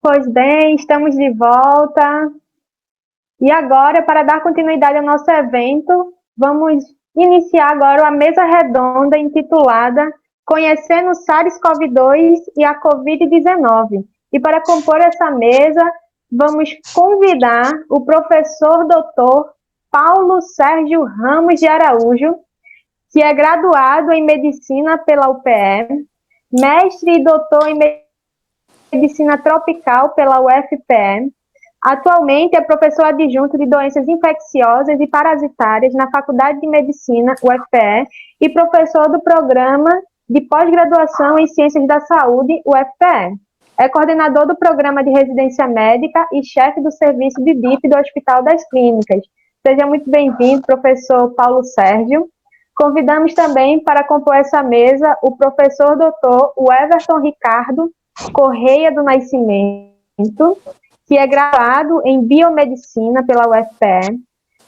Pois bem, estamos de volta. E agora, para dar continuidade ao nosso evento, vamos iniciar agora a mesa redonda intitulada Conhecendo o SARS-CoV-2 e a Covid-19. E para compor essa mesa, vamos convidar o professor doutor Paulo Sérgio Ramos de Araújo, que é graduado em Medicina pela UPE, mestre e doutor em Medicina Tropical pela UFPE. Atualmente é professor adjunto de doenças infecciosas e parasitárias na Faculdade de Medicina, UFPE, e professor do programa de pós-graduação em Ciências da Saúde, UFPE. É coordenador do programa de residência médica e chefe do serviço de DIP do Hospital das Clínicas. Seja muito bem-vindo, professor Paulo Sérgio. Convidamos também para compor essa mesa o professor doutor Everton Ricardo Correia do Nascimento, que é graduado em Biomedicina pela UFPE,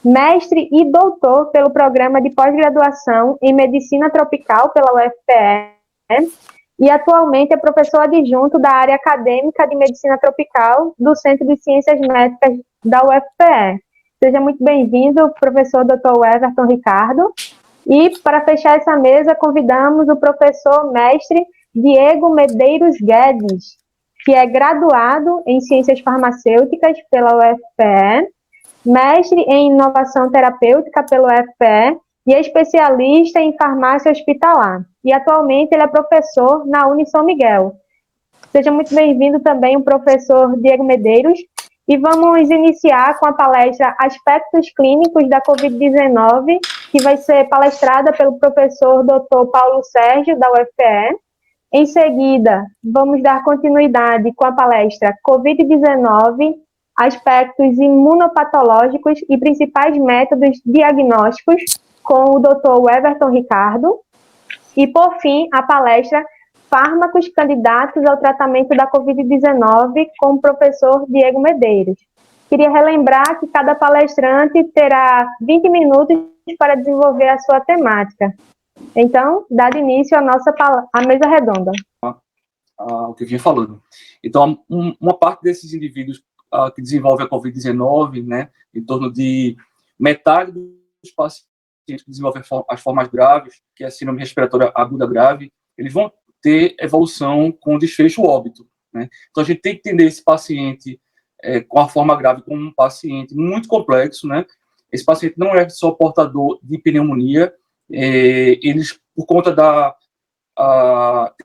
mestre e doutor pelo Programa de Pós-Graduação em Medicina Tropical pela UFPE e atualmente é professor adjunto da área acadêmica de Medicina Tropical do Centro de Ciências Médicas da UFPE. Seja muito bem-vindo, professor Dr. Everton Ricardo. E, para fechar essa mesa, convidamos o professor mestre Diego Medeiros Guedes, que é graduado em Ciências Farmacêuticas pela UFPE, mestre em Inovação Terapêutica pela UFPE e é especialista em farmácia hospitalar. E atualmente ele é professor na São Miguel. Seja muito bem-vindo também o professor Diego Medeiros. E vamos iniciar com a palestra Aspectos Clínicos da Covid-19, que vai ser palestrada pelo professor Dr. Paulo Sérgio, da UFPE. Em seguida, vamos dar continuidade com a palestra Covid-19, aspectos imunopatológicos e principais métodos diagnósticos, com o Dr. Everton Ricardo. E, por fim, a palestra Fármacos candidatos ao tratamento da Covid-19, com o professor Diego Medeiros. Queria relembrar que cada palestrante terá 20 minutos para desenvolver a sua temática. Então, dado início à mesa redonda. O que eu vinha falando. Então, uma parte desses indivíduos que desenvolvem a Covid-19, né, em torno de metade dos pacientes que desenvolvem as formas graves, que é a síndrome respiratória aguda grave, eles vão ter evolução com desfecho óbito, né? Então, a gente tem que entender esse paciente com a forma grave como um paciente muito complexo, né? Esse paciente não é só portador de pneumonia, eles, por conta da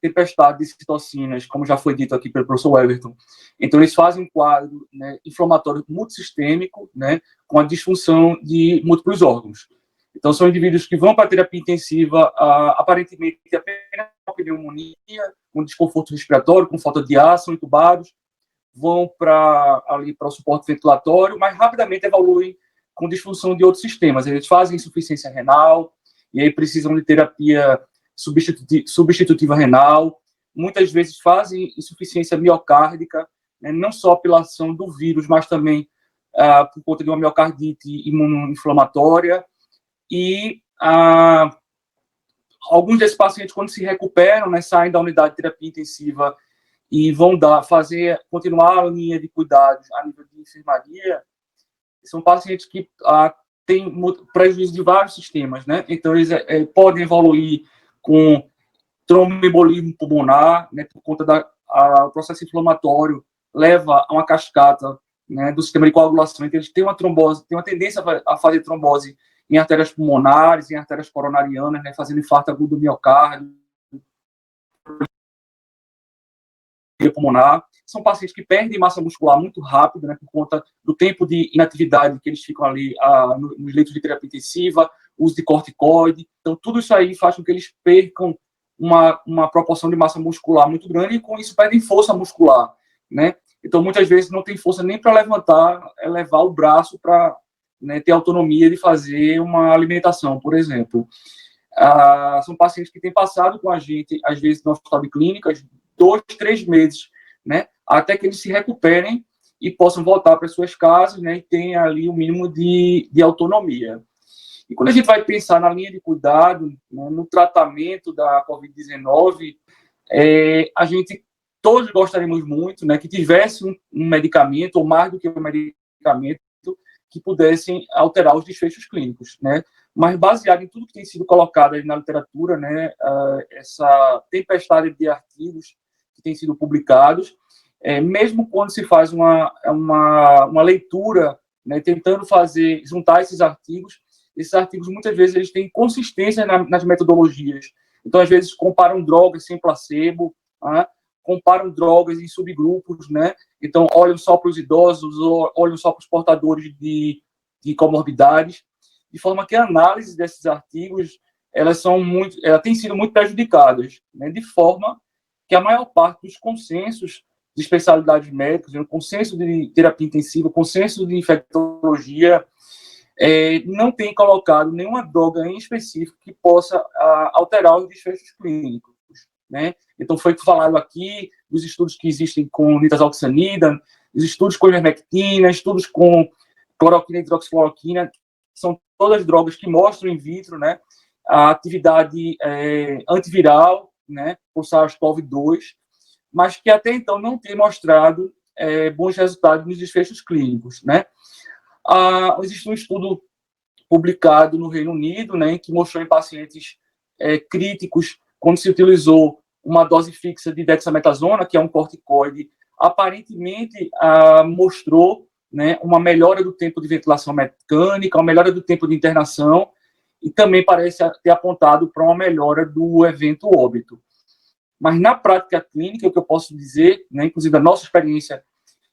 tempestade de citocinas, como já foi dito aqui pelo professor Everton, então eles fazem um quadro, né, inflamatório multissistêmico, né, com a disfunção de múltiplos órgãos. Então, são indivíduos que vão para a terapia intensiva, aparentemente apenas com pneumonia, com desconforto respiratório, com falta de ar, são entubados, vão para o suporte ventilatório, mas rapidamente evoluem com disfunção de outros sistemas. Eles fazem insuficiência renal, e aí precisam de terapia substitutiva renal, muitas vezes fazem insuficiência miocárdica, né, não só pela ação do vírus, mas também por conta de uma miocardite imunoinflamatória. E alguns desses pacientes, quando se recuperam, né, saem da unidade de terapia intensiva e vão continuar a linha de cuidados a nível de enfermaria, são pacientes que têm prejuízo de vários sistemas, né? Então, eles podem evoluir com tromboembolismo pulmonar, né, por conta do processo inflamatório, leva a uma cascata, né, do sistema de coagulação. Então, eles têm uma trombose, têm uma tendência a fazer trombose em artérias pulmonares, em artérias coronarianas, né, fazendo infarto agudo do miocárdio, pulmonar. São pacientes que perdem massa muscular muito rápido, né, por conta do tempo de inatividade que eles ficam ali nos leitos de terapia intensiva, uso de corticoide. Então, tudo isso aí faz com que eles percam uma proporção de massa muscular muito grande e, com isso, perdem força muscular, né? Então, muitas vezes, não tem força nem para levar o braço para, né, ter autonomia de fazer uma alimentação, por exemplo. São pacientes que têm passado com a gente, às vezes, no hospital de clínicas, 2, 3 meses, né, até que eles se recuperem e possam voltar para suas casas, né, e tenham ali o mínimo de autonomia. E quando a gente vai pensar na linha de cuidado, né, no tratamento da Covid-19, a gente todos gostaríamos muito, né, que tivesse um medicamento, ou mais do que um medicamento, que pudessem alterar os desfechos clínicos, né? Mas baseado em tudo que tem sido colocado aí na literatura, né, essa tempestade de artigos que têm sido publicados, mesmo quando se faz uma leitura, né, tentando juntar esses artigos muitas vezes eles têm consistência nas metodologias. Então, às vezes, comparam drogas sem placebo, né, comparam drogas em subgrupos, né? Então, olham só para os idosos, olham só para os portadores de comorbidades, de forma que a análise desses artigos elas têm sido muito prejudicadas, né? De forma que a maior parte dos consensos de especialidades médicas, o consenso de terapia intensiva, o consenso de infectologia, não tem colocado nenhuma droga em específico que possa alterar os desfechos clínicos, né? Então, foi falado aqui dos estudos que existem com nitazoxanida, os estudos com ivermectina, estudos com cloroquina e hidroxicloroquina, são todas drogas que mostram in vitro, né, a atividade antiviral, né, por SARS-CoV-2, mas que até então não tem mostrado bons resultados nos desfechos clínicos, né? Existe um estudo publicado no Reino Unido, né, que mostrou em pacientes críticos, quando se utilizou uma dose fixa de dexametasona, que é um corticoide, aparentemente mostrou, né, uma melhora do tempo de ventilação mecânica, uma melhora do tempo de internação, e também parece ter apontado para uma melhora do evento óbito. Mas na prática clínica, o que eu posso dizer, né, inclusive a nossa experiência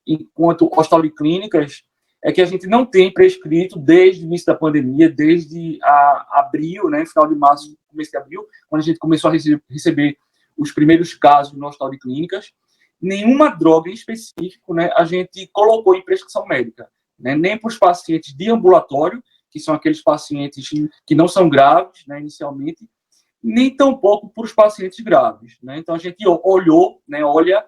enquanto hospitaloclínicas, é que a gente não tem prescrito desde o início da pandemia, desde abril, né, final de março, começo de abril, quando a gente começou a receber os primeiros casos no hospital de clínicas, nenhuma droga em específico, né, a gente colocou em prescrição médica, né, nem para os pacientes de ambulatório, que são aqueles pacientes que não são graves, né, inicialmente, nem tampouco para os pacientes graves, né. Então a gente olha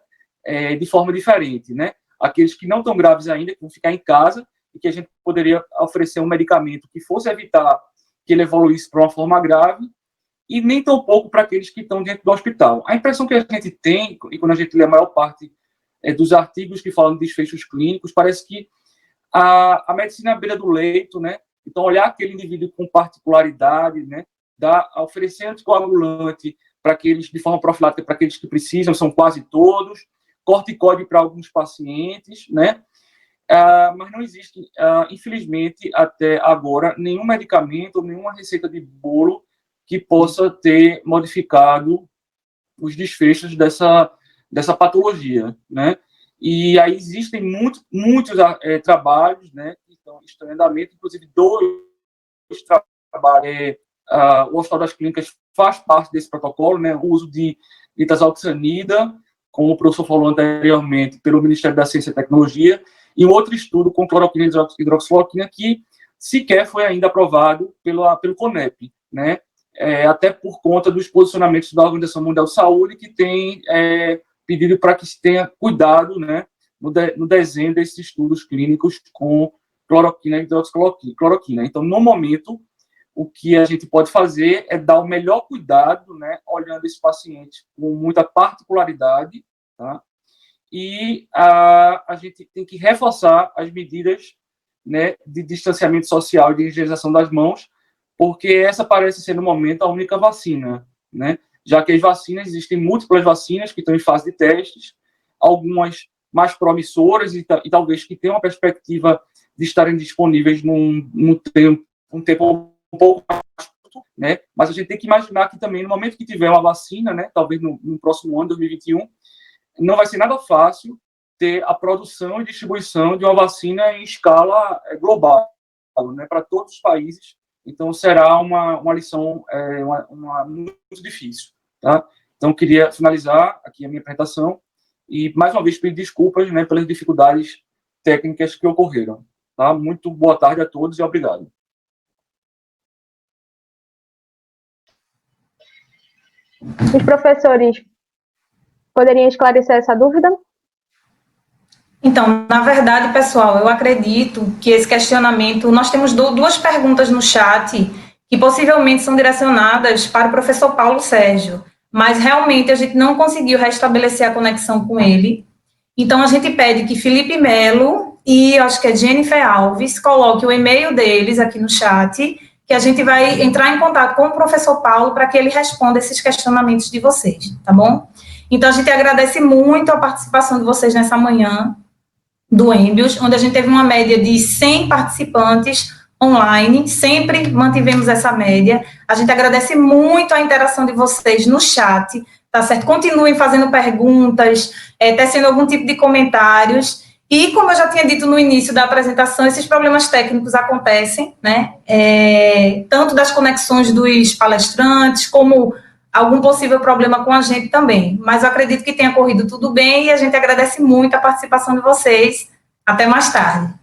de forma diferente, né, aqueles que não estão graves ainda, que vão ficar em casa, e que a gente poderia oferecer um medicamento que fosse evitar que ele evoluísse para uma forma grave, e nem tampouco para aqueles que estão dentro do hospital. A impressão que a gente tem, e quando a gente lê a maior parte dos artigos que falam de desfechos clínicos, parece que a medicina à beira do leito, né? Então, olhar aquele indivíduo com particularidade, né? Oferecer anticoagulante para aqueles, de forma profilática, para aqueles que precisam, são quase todos, corticoide para alguns pacientes, né? Mas não existe, infelizmente, até agora, nenhum medicamento, nenhuma receita de bolo que possa ter modificado os desfechos dessa patologia, né? E aí existem muitos trabalhos, né, que estão em andamento, inclusive 2 trabalhos. O Hospital das Clínicas faz parte desse protocolo, né, o uso de nitazoxanida, como o professor falou anteriormente, pelo Ministério da Ciência e Tecnologia, e um outro estudo com cloroquina e hidroxicloroquina que sequer foi ainda aprovado pelo CONEP, né? Até por conta dos posicionamentos da Organização Mundial de Saúde, que tem pedido para que se tenha cuidado, né, no desenho desses estudos clínicos com cloroquina e hidroxicloroquina. Então, no momento, o que a gente pode fazer é dar o melhor cuidado, né, olhando esse paciente com muita particularidade, tá? E a gente tem que reforçar as medidas, né, de distanciamento social e de higienização das mãos, porque essa parece ser, no momento, a única vacina, né? Já que as vacinas, existem múltiplas vacinas que estão em fase de testes, algumas mais promissoras e talvez que tenham uma perspectiva de estarem disponíveis num tempo um pouco mais curto, né? Mas a gente tem que imaginar que também, no momento que tiver uma vacina, né, talvez no próximo ano, 2021, não vai ser nada fácil ter a produção e distribuição de uma vacina em escala global, né, para todos os países. Então, será uma lição muito difícil, tá? Então, queria finalizar aqui a minha apresentação e, mais uma vez, pedir desculpas, né, pelas dificuldades técnicas que ocorreram, tá? Muito boa tarde a todos e obrigado. Os professores poderiam esclarecer essa dúvida? Então, na verdade, pessoal, eu acredito que esse questionamento, nós temos 2 perguntas no chat que possivelmente são direcionadas para o professor Paulo Sérgio. mas realmente a gente não conseguiu restabelecer a conexão com ele. Então, a gente pede que Felipe Melo e, acho que é Jennifer Alves, coloque o e-mail deles aqui no chat, que a gente vai entrar em contato com o professor Paulo para que ele responda esses questionamentos de vocês, tá bom? Então, a gente agradece muito a participação de vocês nessa manhã do Embio, onde a gente teve uma média de 100 participantes online, sempre mantivemos essa média. A gente agradece muito a interação de vocês no chat, tá certo? Continuem fazendo perguntas, tecendo algum tipo de comentários. E, como eu já tinha dito no início da apresentação, esses problemas técnicos acontecem, né? Tanto das conexões dos palestrantes, como algum possível problema com a gente também. Mas eu acredito que tenha corrido tudo bem e a gente agradece muito a participação de vocês. Até mais tarde.